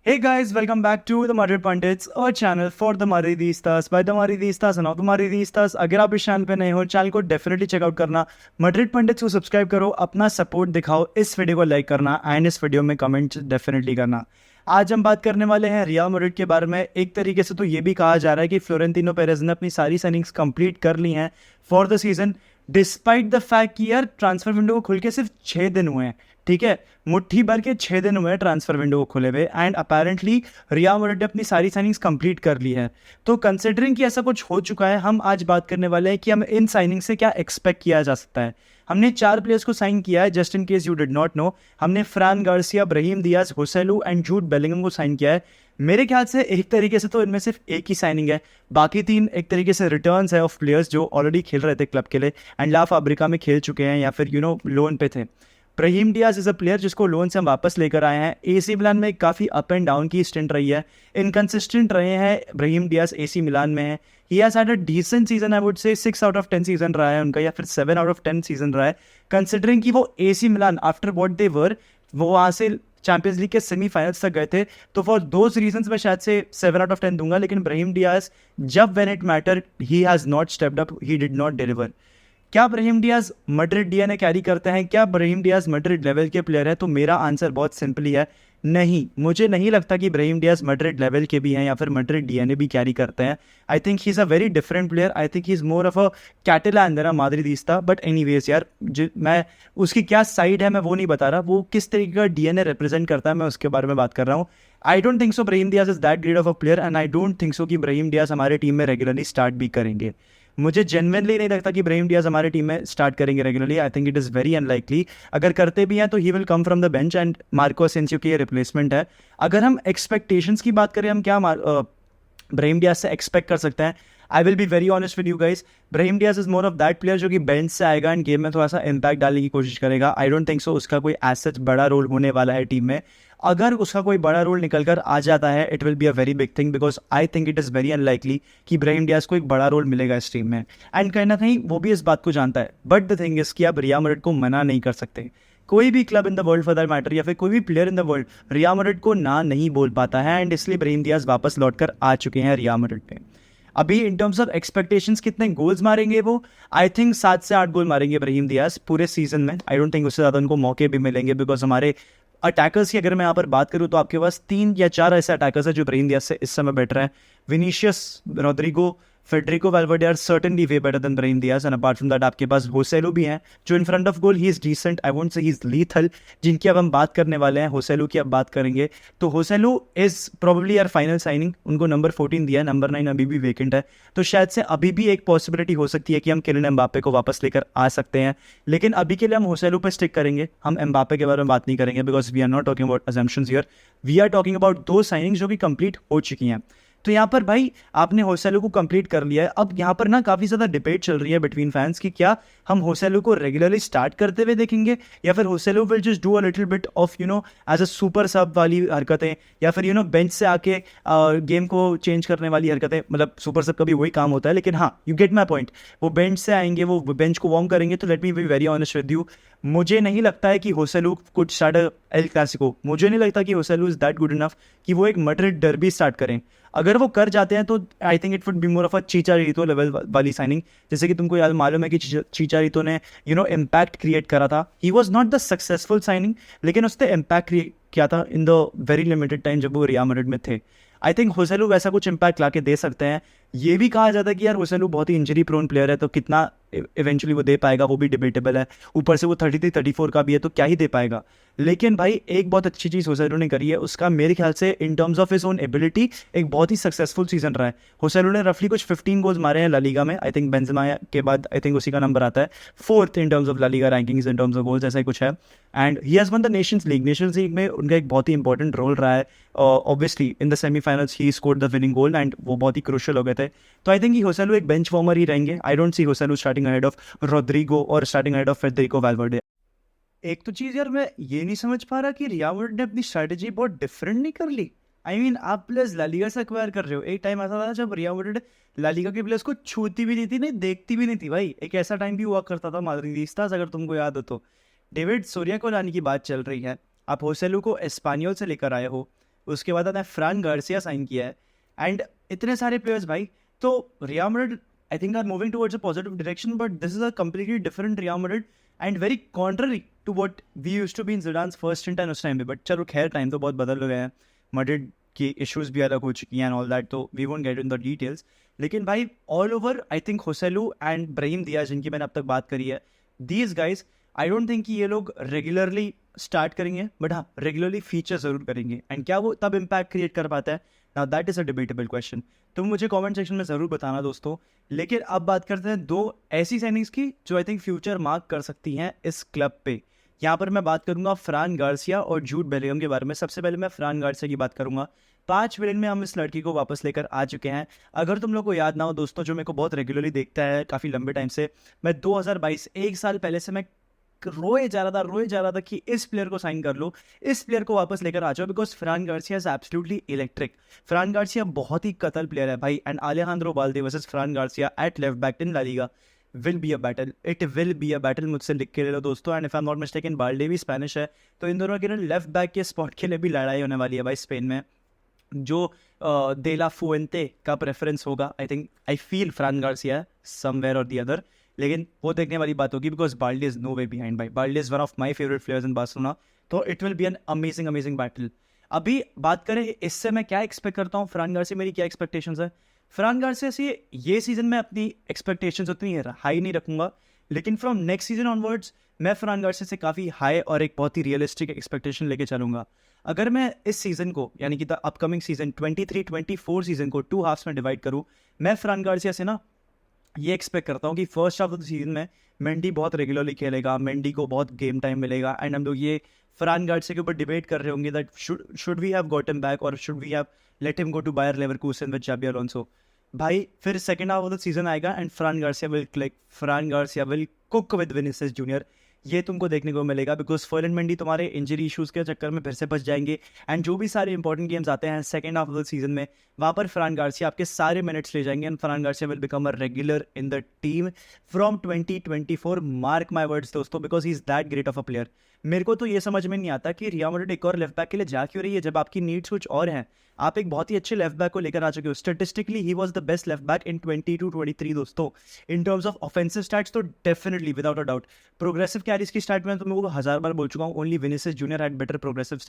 Hey guys, welcome back to the Madrid Pundits, our channel for the Madridistas by the Madridistas and of the Madridistas। अगर आप इस channel पे नए हो, channel को definitely check out करना, मैड्रिड पंडित्स को सब्सक्राइब करो, अपना सपोर्ट दिखाओ, इस वीडियो को लाइक करना एंड इस वीडियो में कमेंट डेफिनेटली करना। आज हम बात करने वाले हैं रियल मैड्रिड के बारे में। एक तरीके से तो ये भी कहा जा रहा है कि फ्लोरेंटिनो पेरेज ने अपनी सारी साइनिंग्स कंप्लीट कर ली हैं for the season, despite the fact कि यार ट्रांसफर विंडो को खुल के सिर्फ 6 दिन हुए हैं। ठीक है, मुट्ठी भर के 6 दिन हुए हैं ट्रांसफर विंडो को खुले हुए एंड अपेरेंटली रियल मैड्रिड ने अपनी सारी साइनिंग्स कंप्लीट कर ली है। तो कंसिडरिंग कि ऐसा कुछ हो चुका है, हम आज बात करने वाले हैं कि हम इन साइनिंग से क्या एक्सपेक्ट किया जा सकता है। हमने 4 प्लेयर्स को साइन किया है, just in case you did not know. हमने Fran Garcia, Brahim Diaz, Joselu and Jude Bellingham को साइन किया है। मेरे ख्याल से एक तरीके से तो इनमें सिर्फ एक ही साइनिंग है, बाकी 3 एक तरीके से रिटर्न्स है ऑफ प्लेयर्स जो ऑलरेडी खेल रहे थे क्लब के लिए एंड ला फैब्रिका में खेल चुके हैं या फिर लोन पे थे। Brahim Diaz is a player जिसको लोन से हम वापस लेकर आए हैं। एसी मिलान में काफ़ी अप एंड डाउन की स्टिंट रही है, इनकंसिस्टेंट रहे हैं ब्राहीम डियाज एसी मिलान में है। He has had a decent season, I would say 6 out of 10 season रहा है उनका, या फिर 7 आउट ऑफ 10 सीजन रहा है। कंसिडरिंग कि वो AC Milan after what they were, वो वहाँ से चैंपियंस लीग के सेमीफाइनल्स तक गए थे। तो फॉर दोज रीजंस मैं शायद से 7 आउट ऑफ 10 दूंगा। लेकिन ब्राहीम डियाज जब when it matter he has not stepped up, he did not deliver. क्या Brahim Diaz Madrid DNA carry करते हैं? क्या ब्राहीम डियाज मैड्रिड लेवल के प्लेयर है? तो मेरा आंसर बहुत सिंपली है, नहीं। मुझे नहीं लगता कि ब्राहीम डियाज मैड्रिड लेवल के भी हैं या फिर मैड्रिड डीएनए भी कैरी करते हैं। I think he is a very different player. I think he is more of a Catalan than a madridista. But anyways यार, मैं उसकी क्या साइड है मैं वो नहीं बता रहा, वो किस तरीके का डीएनए रिप्रेजेंट करता है मैं उसके बारे में बात कर रहा हूँ। आई don't think so Brahim Diaz is that great of a player and I don't think so कि ब्राहीम डियाज हमारे टीम में रेगुलरली स्टार्ट भी करेंगे। मुझे जेन्युइनली नहीं लगता कि ब्राहीम डियाज हमारे टीम में स्टार्ट करेंगे regularly. I think it is very unlikely. अगर करते भी हैं तो he will come from the bench and Marco Asensio की रिप्लेसमेंट है। अगर हम एक्सपेक्टेशंस की बात करें, हम क्या ब्राहीम डियाज से एक्सपेक्ट कर सकते हैं? I will be very honest with you guys, Brahim Diaz is more of that player जो कि बेंच से आएगा एंड गेम में थोड़ा सा इम्पैक्ट डालने की कोशिश करेगा। आई डोंट थिंक सो उसका कोई एज सच बड़ा रोल होने वाला है टीम में। अगर उसका कोई बड़ा रोल निकल कर आ जाता है, it will be a very big thing, because I think it is very unlikely कि ब्राहीम डियाज को एक बड़ा रोल मिलेगा इस टीम में। एंड कहीं ना कहीं वो भी इस बात को जानता है। बट द थिंग इज कि आप रियल मैड्रिड को मना नहीं कर सकते। कोई भी club in the world for that matter या फिर कोई भी player in the world real Madrid को ना नहीं बोल पाता है एंड इसलिए ब्राहीम डियाज वापस लौट कर आ चुके हैं रियल मैड्रिड पे। अभी इन टर्म्स ऑफ एक्सपेक्टेशंस कितने गोल्स मारेंगे वो? आई थिंक 7 से 8 गोल मारेंगे ब्राहीम डियाज पूरे सीजन में। आई डोंट थिंक उससे ज़्यादा उनको मौके भी मिलेंगे, बिकॉज हमारे अटैकर्स की अगर मैं यहाँ पर बात करूँ तो आपके पास 3 या 4 ऐसे अटैकर्स हैं जो ब्राहीम डियाज से इस समय बेटर हैं। Vinicius, Rodrygo, Federico Valverde are certainly they better than Brahim Diaz and apart from that आपके पास होसेलू भी हैं जो in front of goal he is decent, I won't say he is lethal, जिनकी अब हम बात करने वाले हैं। होसेलू की अब बात करेंगे तो होसेलू इज़ प्रोबेबली यार फाइनल साइनिंग। उनको नंबर 14 दिया है, नंबर 9 अभी भी वेकेंट है, तो शायद से अभी भी एक पॉसिबिलिटी हो सकती है कि हम किलियन एम्बापे को वापस लेकर आ सकते हैं। लेकिन अभी के लिए हम होसेलू पर स्टिक करेंगे, हम एम्बापे के बारे में बात नहीं करेंगे, because we are not talking about assumptions here, we are talking about दो साइनिंग्स जो कि कंप्लीट हो चुकी हैं। तो यहाँ पर भाई आपने होसेलू को कंप्लीट कर लिया है। अब यहाँ पर ना काफ़ी ज़्यादा डिबेट चल रही है बिटवीन फैंस कि क्या हम होसेलू को रेगुलरली स्टार्ट करते हुए देखेंगे या फिर Joselu will just do a little bit of as a super sub वाली हरकतें, या फिर बेंच से आके गेम को चेंज करने वाली हरकतें। मतलब सुपर सब का भी वही काम होता है, लेकिन हाँ, यू गेट माई पॉइंट। वो बेंच से आएंगे, वो बेंच को वार्म करेंगे। तो let me be very honest with you, मुझे नहीं लगता है कि Joselu could start El Clasico. मुझे नहीं लगता कि Joselu is that good enough कि वो एक मैड्रिड डर्बी स्टार्ट करें। अगर वो कर जाते हैं तो I think it would be more of a Chicharito level वाली साइनिंग। जैसे कि तुमको याद मालूम है कि चिचारितो ने इम्पैक्ट क्रिएट करा था। He was not the successful signing, लेकिन उसने इम्पैक्ट क्रिएट किया था in the very limited time जब वो रियल मैड्रिड में थे। आई थिंक होसेलू वैसा कुछ इम्पैक्ट ला के दे सकते हैं। ये भी कहा जाता है कि यार होसेलू बहुत ही इंजरी प्रोन प्लेयर है, तो कितना इवेंचुअली वो दे पाएगा वो भी डिबेटेबल है। ऊपर से वो 33-34 का भी है, तो क्या ही दे पाएगा। लेकिन भाई एक बहुत अच्छी चीज़ होसेलू ने करी है, उसका मेरे ख्याल से इन terms of his own ability एक बहुत ही सक्सेसफुल सीजन रहा है। होसेलू ने रफली कुछ 15 गोल्स मारे हैं ला लीगा में। आई थिंक बेंजेमा के बाद आई थिंक उसी का नंबर आता है, 4th in terms of La Liga rankings in terms of goals, ऐसा ही कुछ है। And he has won the Nations League. Nations League में उनका एक बहुत ही इंपॉर्टेंट रोल रहा है। Obviously in the semifinals he scored the winning goal and वो बहुत ही क्रूशियल हो गए थे। तो आई थिंक होसेलू एक बेंच वार्मर ही रहेंगे। I don't see Joselu starting ahead of Rodrygo और starting ahead of Federico Valverde. एक तो चीज़ यार मैं ये नहीं समझ पा रहा कि रियल मैड्रिड ने अपनी स्ट्रैटेजी बहुत डिफरेंट नहीं कर ली। आई मीन आप प्लेयर्स ला लीगा से एक्वायर कर रहे हो। एक टाइम ऐसा था जब रियल मैड्रिड ला लीगा के प्लेयर्स को छूती भी नहीं थी, नहीं देखती भी नहीं थी भाई। एक ऐसा टाइम भी हुआ करता था माद्रिदिस्तास, अगर तुमको याद हो तो। डेविड सोरिया को लाने की बात चल रही है, आप होसेलू को एस्पानियोल से लेकर आए हो। उसके बाद आपने फ्रान गार्सिया साइन किया है, एंड इतने सारे प्लेयर्स भाई। तो Real Madrid I think are moving towards a positive direction, but this is a completely different Real Madrid and very contrary to what we used to be in Zidane's first stint उस time पे। But चलो खैर, time तो बहुत बदल गए हैं, Madrid की इश्यूज़ भी अलग हो चुकी हैं एंड ऑल दैट, तो we won't get in the details. लेकिन भाई all over I think Joselu and Brahim Diaz, जिनकी मैंने अब तक बात करी है, these guys I don't think कि ये लोग रेगुलरली स्टार्ट करेंगे, बट हाँ रेगुलरली फीचर जरूर करेंगे। एंड क्या वो तब इम्पैक्ट क्रिएट कर पाता है? Now that is a debatable question, तुम मुझे कमेंट सेक्शन में ज़रूर बताना दोस्तों। लेकिन अब बात करते हैं दो ऐसी साइनिंग्स की जो आई थिंक फ्यूचर मार्क कर सकती हैं इस क्लब पे। यहाँ पर मैं बात करूंगा फ्रान गार्सिया और जूड बेलिंगम के बारे में। सबसे पहले मैं फ्रान गार्सिया की बात करूंगा। 5 मिलियन में हम इस लड़की को वापस लेकर आ चुके हैं। अगर तुम लोग को याद ना हो दोस्तों, जो मेरे को बहुत रेगुलरली देखता है काफ़ी लंबे टाइम से, मैं 2022 एक साल पहले से मैं रोए जा रहा था कि इस प्लेयर को साइन कर लो, इस प्लेयर को वापस लेकर आ जाओ, because Fran Garcia is absolutely electric. Fran Garcia बहुत ही कतल प्लेयर है भाई, and Alejandro Balde versus Fran Garcia at left back in La Liga will be a battle, it will be a battle, मुझसे लिख के ले लो दोस्तों। And if I am not mistaken, Balde भी स्पेनिश है, तो इन दोनों के ना लेफ्ट बैक के स्पॉट के लिए भी लड़ाई होने वाली है भाई स्पेन में। जो देला फुएंटे का प्रेफरेंस होगा, I think I feel Fran Garcia somewhere और दी अदर, लेकिन वो देखने वाली बात होगी, because Balde is no way behind भाई। Balde is one of my favourite players in Barcelona, तो it will be an amazing battle. अभी बात करें इससे मैं क्या एक्सपेक्ट करता हूँ, फ्रान गार्सिया मेरी क्या एक्सपेक्टेशंस है। फ्रान गार्सिया से ये सीजन में अपनी एक्सपेक्टेशंस उतनी हाई नहीं रखूंगा, लेकिन फ्रॉम नेक्स्ट सीजन ऑनवर्ड्स मैं फ्रान गार्सिया से काफ़ी हाई और एक बहुत ही रियलिस्टिक एक्सपेक्टेशन लेके चलूंगा। अगर मैं इस सीजन को, यानी कि द अपकमिंग सीजन 23-24 सीजन को 2 हाफ्स में डिवाइड करूँ, मैं फ्रान गार्सिया से ना ये एक्सपेक्ट करता हूँ कि first half of the season में मेंडी बहुत रेगुलरली खेलेगा, मेंडी को बहुत गेम टाइम मिलेगा, एंड हम लोग ये फ्रान गार्सिया के ऊपर डिबेट कर रहे होंगे that should we have got him back और should we have let him go to Bayer Leverkusen with Xabi Alonso. भाई फिर second half of the season आएगा and Fran Garcia will click, Fran Garcia will cook with Vinicius Junior, ये तुमको देखने को मिलेगा, because Ferland Mendy तुम्हारे injury issues के चक्कर में फिर से बच जाएंगे, एंड जो भी सारे इंपॉर्टेंट गेम्स आते हैं second half of the season में, वहाँ पर फ्रान गार्सिया आपके सारे मिनट्स ले जाएंगे, and Fran Garcia will become a regular in the team from 2024, mark my words दोस्तों, because he is that great of a player. मेरे को तो ये समझ में नहीं आता कि रियल मैड्रिड एक और लेफ्ट बैक के लिए जा क्यों रही है, जब आपकी नीड्स कुछ और हैं। आप एक बहुत ही अच्छे लेफ्ट बैक को लेकर आ चुके हो, statistically he was the best left back in 22-23 दोस्तों। In terms of offensive stats तो definitely without a doubt. Progressive carries की स्टार्ट में तो मैं 1000 बार बोल चुका हूँ, only Vinicius Junior had better progressive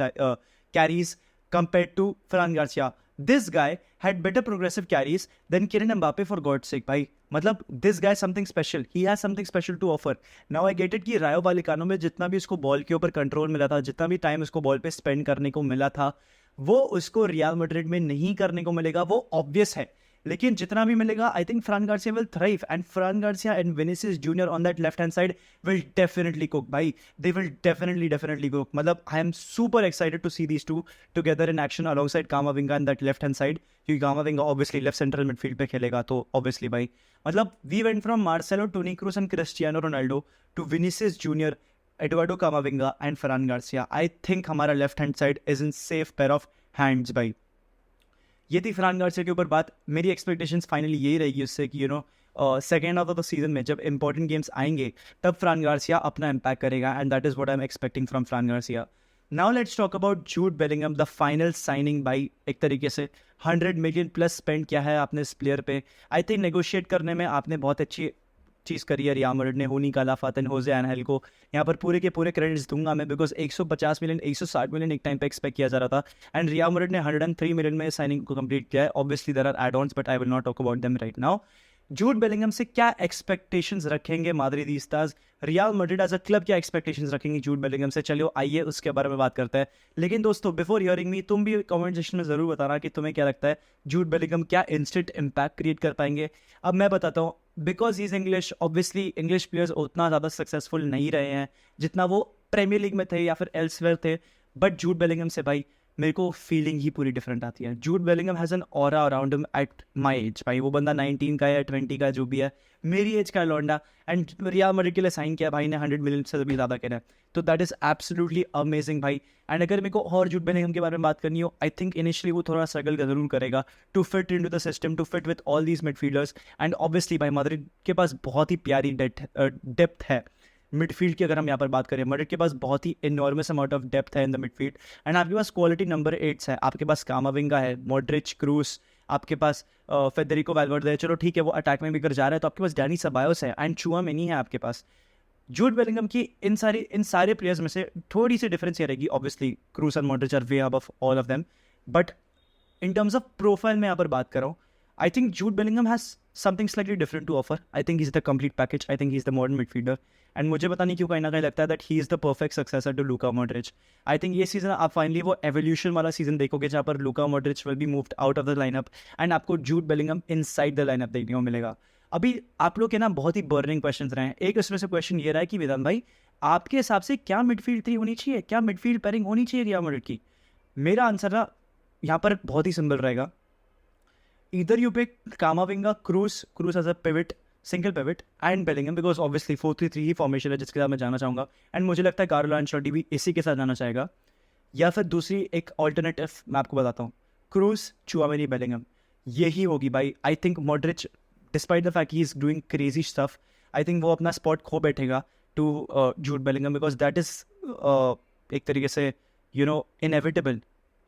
carries compared to Fran Garcia. This guy had better progressive carries than Kylian Mbappe, for God's sake भाई। मतलब this guy something special, he has something special to offer. Now I get it कि रायो वालिकानो में जितना भी उसको ball के ऊपर कंट्रोल मिला था, जितना भी टाइम उसको बॉल पे स्पेंड करने को मिला था, वो उसको रियल मैड्रिड में नहीं करने को मिलेगा, वो ऑब्वियस है। लेकिन जितना भी मिलेगा, I think Fran Garcia will thrive, and Fran Garcia and Vinicius Junior on that left hand side will definitely cook भाई, दे विल डेफिनेटली कुक। मतलब I am super excited to see these two together in action alongside Camavinga in that left hand side, क्योंकि Camavinga obviously left central midfield पे खेलेगा, तो obviously भाई मतलब we went from Marcelo, Toni Kroos and Cristiano Ronaldo to Vinicius Junior, Eduardo Camavinga and Fran Garcia. I think हमारा left hand side is in safe pair of hands भाई। ये थी फ्रान Garcia के ऊपर बात। मेरी एक्सपेक्टेशंस फाइनली यही रहेगी उससे कि second half of the season में जब इंपॉर्टेंट गेम्स आएंगे, तब फ्रान गार्सिया अपना इम्पैक्ट करेगा, and that is what I am expecting from फ्रान Garcia. Now let's talk about Jude Bellingham, the final signing by. एक तरीके से 100 मिलियन प्लस स्पेंड किया है आपने इस प्लेयर पे। आई थिंक नेगोशिएट करने में आपने बहुत अच्छी चीज़ करी है रियल मैड्रिड ने। होनी काला फातन होजे एनहेल को यहाँ पर पूरे के पूरे क्रेडिट्स दूंगा मैं, बिकॉज 150 मिलियन 160 मिलियन एक टाइम पे एक्सपेक्ट किया जा रहा था, एंड रियल मैड्रिड ने 103 मिलियन में साइनिंग को कंप्लीट किया है। Obviously there are add ons, but I will not talk about them right now. Jude Bellingham से क्या एक्सपेक्टेशंस रखेंगे Madridistas, Real Madrid as a club क्या एक्सपेक्टेशंस रखेंगे जूड बेलिंगम से, चलिए आइए उसके बारे में बात करते हैं। लेकिन दोस्तों बिफोर हियरिंग मी, तुम भी कमेंट सेक्शन में जरूर बताना कि तुम्हें क्या लगता है जूड बेलिंगम क्या इंस्टेंट इम्पैक्ट क्रिएट कर पाएंगे। अब मैं बताता हूँ, because he is English, obviously English players उतना ज़्यादा सक्सेसफुल नहीं रहे हैं जितना वो प्रीमियर लीग में थे या फिर एल्सवेयर थे, बट जूड बेलिंगम से भाई मेरे को फीलिंग ही पूरी डिफरेंट आती है। Jude Bellingham has an aura around him at my age भाई। वो बंदा 19 का या 20 का जो भी है, मेरी एज का लौंडा, एंड रियल मैड्रिड के लिए साइन किया भाई ने 100 मिलियन से भी ज़्यादा कह, तो दैट इज़ एब्सोल्युटली अमेजिंग भाई। एंड अगर मेरे को और जूड बेलिंगम के बारे में बात करनी हो, आई थिंक इनिशियली वो थोड़ा स्ट्रगल जरूर करेगा to fit into the system, to fit with all these midfielders, and obviously भाई मैड्रिड के पास बहुत ही प्यारी डेप्थ है। मिडफील्ड की अगर हम यहाँ पर बात करें, मैड्रिड के पास बहुत ही इनॉर्मस अमाउंट ऑफ डेप्थ है इन द मिडफील्ड, एंड आपके पास क्वालिटी नंबर 8 है। आपके पास कामाविंगा है, मॉड्रिच, क्रूस, आपके पास फेडरिको वैल्वर्डे है, चलो ठीक है वो अटैक में भी कर जा रहा है, तो आपके पास डैनी सेबायोस है एंड चुआमेनी है आपके पास। जूड बेलिंगम की इन सारे प्लेयर्स में से थोड़ी सी डिफरेंस ये रहेगी, obviously Kroos and Modric are way above all of them, but in terms of profile में यहाँ पर बात कर रहा हूँ, I think Jude Bellingham has something slightly different to offer. I think he is the complete package, I think he is the modern midfielder, and मुझे पता नहीं क्यों कहीं ना कहीं लगता है that he is the perfect successor to Luka Modric. I think ये सीजन आप फाइनली वो एवोल्यूशन वाला सीजन देखोगे जहाँ पर Luka Modric will be moved out of the lineup and आपको Jude Bellingham inside the lineup देखने को मिलेगा। अभी आप लोग के ना बहुत ही बर्निंग क्वेश्चन रहे हैं। एक उसमें से क्वेश्चन ये रहा है कि वेदांत भाई आपके हिसाब से क्या मिडफील्ड 3 होनी चाहिए, क्या मिडफील्ड पेयरिंग होनी चाहिए रियल मैड्रिड की? मेरा आंसर ना यहाँ पर बहुत ही सिंपल रहेगा, either you pick Kamavinga, Cruz as a pivot, single pivot, and Bellingham, because obviously 4-3-3 he formation है जिसके साथ मैं जाना चाहूँगा, एंड मुझे लगता है कार्लो एंचेलोटी भी इसी के साथ जाना चाहेगा। या फिर दूसरी एक ऑल्टरनेटिव मैं आपको बताता हूँ, क्रूज, चुआमेनी, बेलिंगम, यही होगी भाई। I think Modric despite the fact he is doing crazy stuff, I think वो अपना स्पॉट खो बैठेगा to Jude Bellingham, because that is एक तरीके से इनएविटेबल।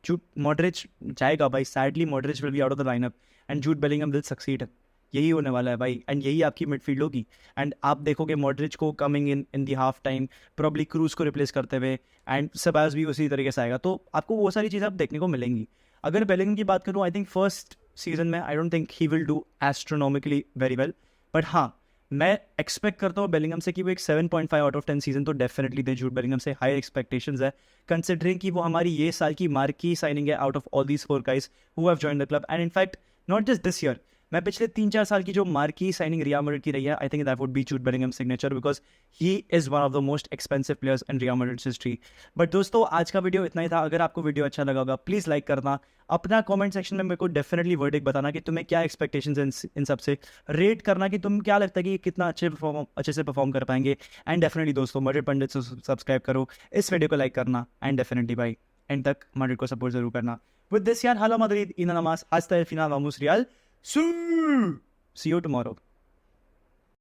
जूड मॉड्रिच जाएगा भाई, sadly Modric will be out of the lineup and Jude Bellingham will succeed. यही होने वाला है भाई, एंड यही आपकी मिडफील्ड होगी। एंड आप देखोगे मॉड्रिच को coming in the half time, probably cruise को रिप्लेस करते हुए, एंड सेबायोस भी उसी तरीके से आएगा, तो आपको वो सारी चीज़ें आप देखने को मिलेंगी। अगर बेलिंगम की बात करूँ, आई थिंक फर्स्ट सीजन में आई don't think he will do astronomically very well, but हाँ मैं एक्सपेक्ट करता हूँ बेलिंगम से कि वो एक 7.5 आउट ऑफ 10 सीजन तो डेफिनेटली दे। जूड बेलिंगम से हाई एक्सपेक्टेशंस है, कंसिडरिंग कि वो हमारी ये साल की मार्की साइनिंग है out of all these 4 guys who have joined the club, and in fact not just this year, मैं पिछले 3-4 साल की जो मार्की साइनिंग रियल मैड्रिड की रही है, I think that would be Jude Bellingham signature, because he is one of the most expensive players in real Madrid's history. But दोस्तों आज का वीडियो इतना ही था। अगर आपको वीडियो अच्छा लगा होगा प्लीज़ लाइक करना, अपना कमेंट सेक्शन में मेरे को डेफिनेटली वर्डिक्ट बताना कि तुम्हें क्या एक्सपेक्टेशंस इन सबसे, रेट करना कि तुम क्या लगता है कि कितना अच्छे से परफॉर्म कर पाएंगे, एंड डेफिनेटली दोस्तों मैड्रिड पंडित से सब्सक्राइब करो, इस वीडियो को लाइक करना, एंड डेफिनेटली भाई एंड तक मैड्रिड को सपोर्ट जरूर करना। विद दिस यार हाला मदरिद इन नमाज hasta el final vamos real, see you tomorrow।